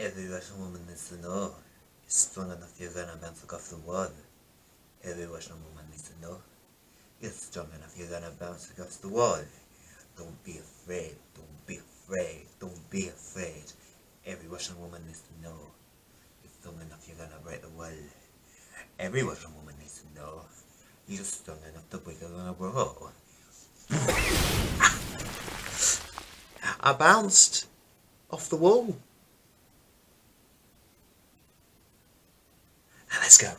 Every Russian woman needs to know. You're strong enough, you're gonna bounce off the wall. Every Russian woman needs to know. You're strong enough, you're gonna bounce across the wall. Don't be afraid, don't be afraid, don't be afraid. Every Russian woman needs to know. You're strong enough, you're gonna break the wall. Every Russian woman needs to know. You're strong enough to break a wall. I bounced off the wall. Now let's go.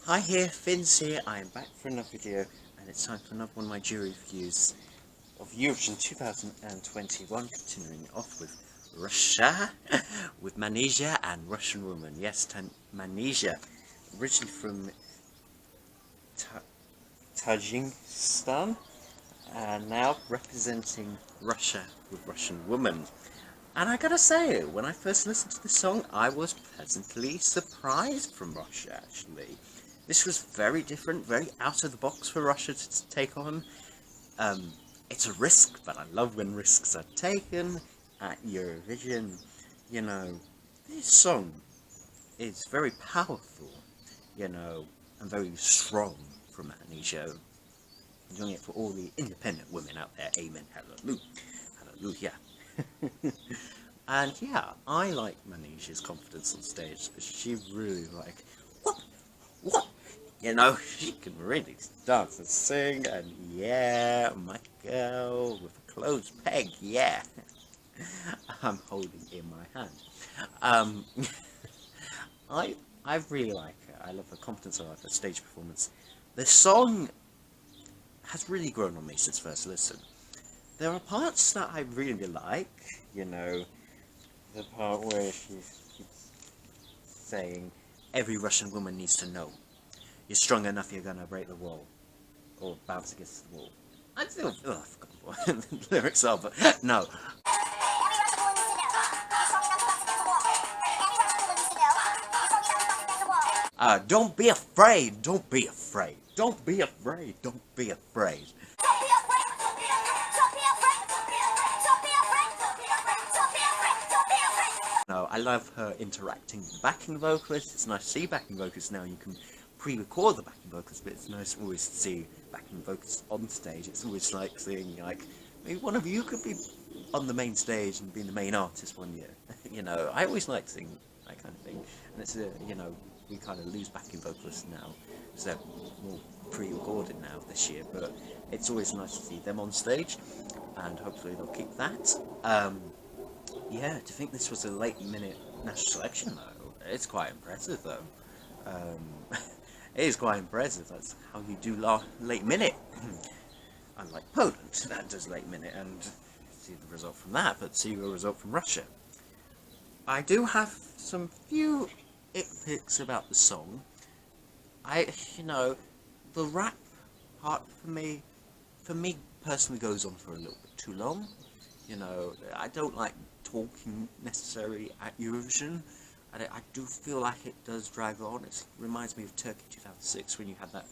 Hi here, Finns here. I am back for another video, and it's time for another one of my jury reviews of Eurovision 2021, continuing off with Russia, with Manizha and Russian Woman. Yes, Manizha, originally from Tajikistan, and now representing Russia with Russian Woman. And I gotta say, when I first listened to the song, I was pleasantly surprised from Russia, actually. This was very different, very out of the box for Russia to take on. It's a risk, but I love when risks are taken at Eurovision. You know, this song is very powerful, you know, and very strong from Manizha. Doing it for all the independent women out there. Amen. Hallelujah. Hallelujah. And yeah, I like Manizha's confidence on stage. She really what? You know, she can really dance and sing, and yeah, my girl with a closed peg, yeah. I'm holding in my hand. I really like her. I love her confidence, I love her stage performance. The song has really grown on me since first listen. There are parts that I really like, you know, the part where she's saying, every Russian woman needs to know. You're strong enough, you're gonna break the wall. Or bounce against the wall. I still feel I forgot what the lyrics are, but no. Don't be afraid, don't be afraid, don't be afraid, don't be afraid. No, I love her interacting with the backing vocalists. It's nice to see backing vocalists now. You can pre-record the backing vocals, but it's nice always to see backing vocals on stage. It's always like seeing, like, maybe one of you could be on the main stage and be the main artist one year. You know, I always like seeing that kind of thing. And it's, you know, we kind of lose backing vocalists now, so they're more pre-recorded now this year, but it's always nice to see them on stage, and hopefully they'll keep that. Yeah, do you think this was a late-minute national selection, though? It's quite impressive, though. It is quite impressive. That's how you do late minute. Unlike Poland, that does late minute, and see the result from that, but see the result from Russia. I do have some few nitpicks about the song. You know, the rap part for me personally goes on for a little bit too long. You know, I don't like talking necessarily at Eurovision. I do feel like it does drag on. It reminds me of Turkey 2006 when you had that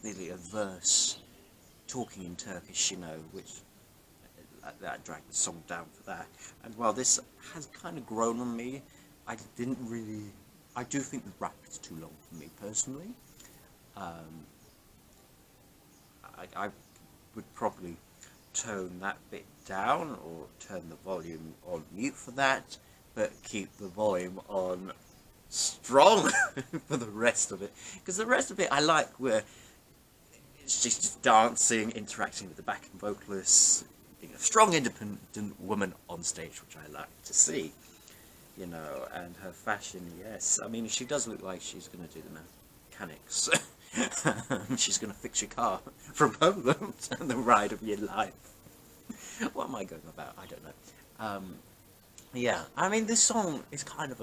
nearly a verse talking in Turkish, you know, which that dragged the song down for that. And while this has kind of grown on me, I do think the rap is too long for me personally. I would probably tone that bit down or turn the volume on mute for that, but keep the volume on strong for the rest of it, because the rest of it I like, where it's just dancing, interacting with the backing vocalists, being a strong independent woman on stage, which I like to see. you know, and her fashion, yes. I mean, she does look like she's going to do the mechanics. She's going to fix your car from Poland and the ride of your life. What am I going about? I don't know. Yeah, I mean, this song is kind of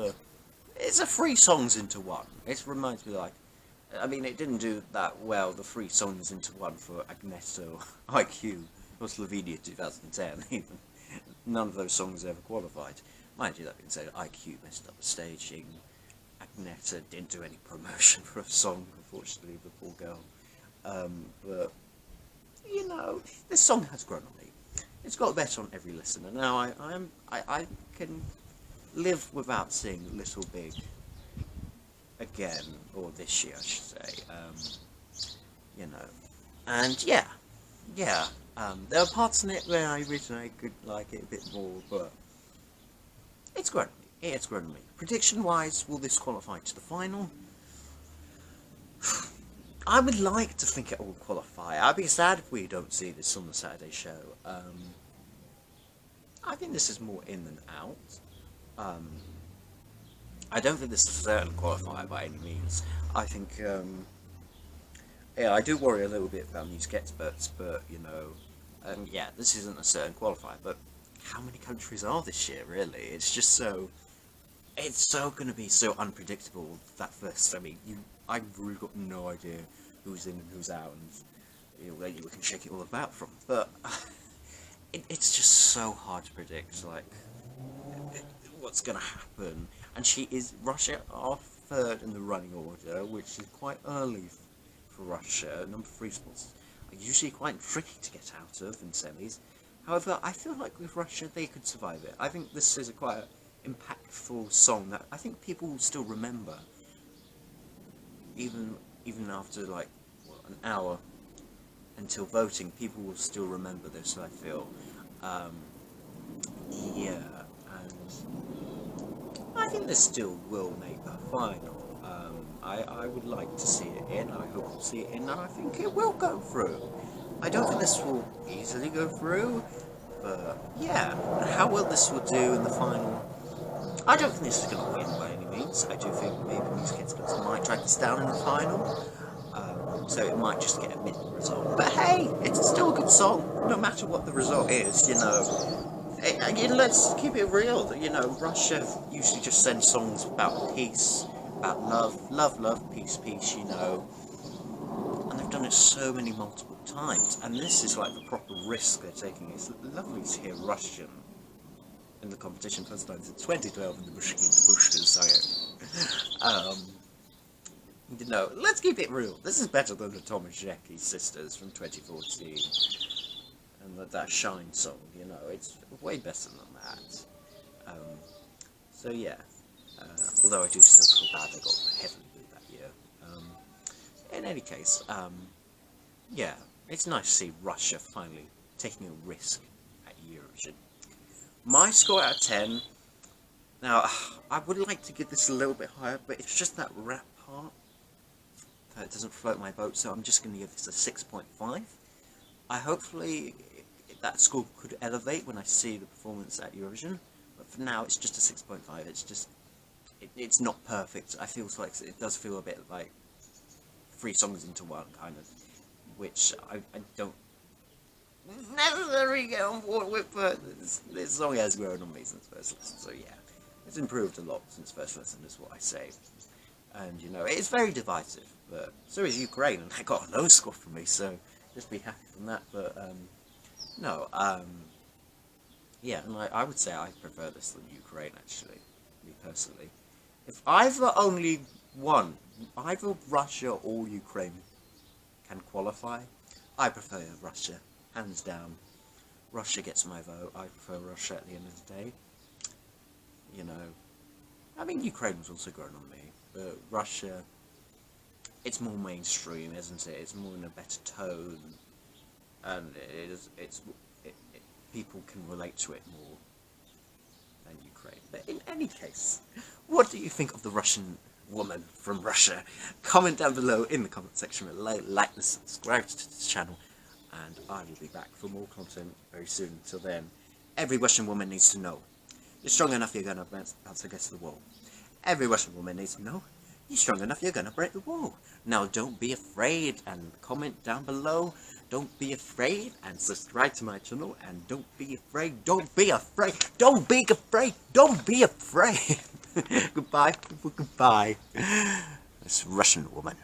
it's a three songs into one. It reminds me like, I mean, it didn't do that well, the three songs into one for Agneto, IQ, or Slovenia 2010 even. None of those songs ever qualified. Mind you, that being said, IQ messed up the staging. Agneta didn't do any promotion for a song, unfortunately, the poor girl. But, you know, this song has grown on me. It's got better on every listener. Now, I can live without seeing Little Big again, or this year, I should say. You know, and yeah. There are parts in it where I originally could like it a bit more, but it's grown on me. It's grown on me. Prediction-wise, will this qualify to the final? I would like to think it will qualify. I'd be sad if we don't see this on the Saturday show. I think this is more in than out. I don't think this is a certain qualifier by any means. I think, yeah, I do worry a little bit about music experts, but, you know, yeah, this isn't a certain qualifier, but how many countries are this year, really? It's just so, it's so going to be so unpredictable, that first, I mean, I've really got no idea who's in and who's out, and, you know, where you can shake it all about from, but it's just so hard to predict, like, what's going to happen. And Russia are third in the running order, which is quite early for Russia. Number 3 spots are usually quite tricky to get out of in semis. However, I feel like with Russia, they could survive it. I think this is quite an impactful song that I think people will still remember. Even after, like, what, an hour until voting, people will still remember this, I feel. Yeah, and I think this still will make the final. I would like to see it in, I hope we'll see it in, and I think it will go through. I don't think this will easily go through, but yeah, how well this will do in the final, I don't think this is going to win by any means. I do think maybe Music Experts might drag this down in the final, so it might just get a mid result. But hey, it's still a good song, no matter what the result is, you know. Let's keep it real, you know, Russia usually just sends songs about peace, about love, peace, you know, and they've done it so many multiple times, and this is like the proper risk they're taking. It's lovely to hear Russian in the competition, first time since 2012 in the Bushkas, sorry. You know, let's keep it real, this is better than the Tomaszewski sisters from 2014. And that Shine song, you know, it's way better than that. So yeah, although I do still feel bad they got heavily booed that year. In any case, yeah, it's nice to see Russia finally taking a risk at Eurovision. My score out of 10, now, I would like to give this a little bit higher, but it's just that rap part that doesn't float my boat, so I'm just going to give this a 6.5. Hopefully that score could elevate when I see the performance at Eurovision, but for now it's just a 6.5. It's just, it's not perfect. I feel like it does feel a bit like 3 songs into one, kind of, which I don't necessarily get on board with, but this song has grown on me since first listen, so yeah, it's improved a lot since first listen is what I say. And you know, it's very divisive, but so is Ukraine, and they got a low score from me, so just be happy from that. But no, yeah, and I would say I prefer this than Ukraine, actually, me personally. If either Russia or Ukraine can qualify, I prefer Russia, hands down. Russia gets my vote. I prefer Russia at the end of the day. You know, I mean, Ukraine was also growing on me, but Russia, it's more mainstream, isn't it? It's more in a better tone, and people can relate to it more than Ukraine. But in any case, what do you think of the Russian woman from Russia? Comment down below in the comment section below, like and subscribe to this channel, and I will be back for more content very soon. Until then, every Russian woman needs to know, You're strong enough, you're gonna bounce against the wall. Every Russian woman needs to know, you're strong enough, you're gonna break the wall. Now don't be afraid, and comment down below. Don't be afraid, and subscribe to my channel, and don't be afraid, don't be afraid, don't be afraid, don't be afraid. Goodbye, goodbye. This Russian woman.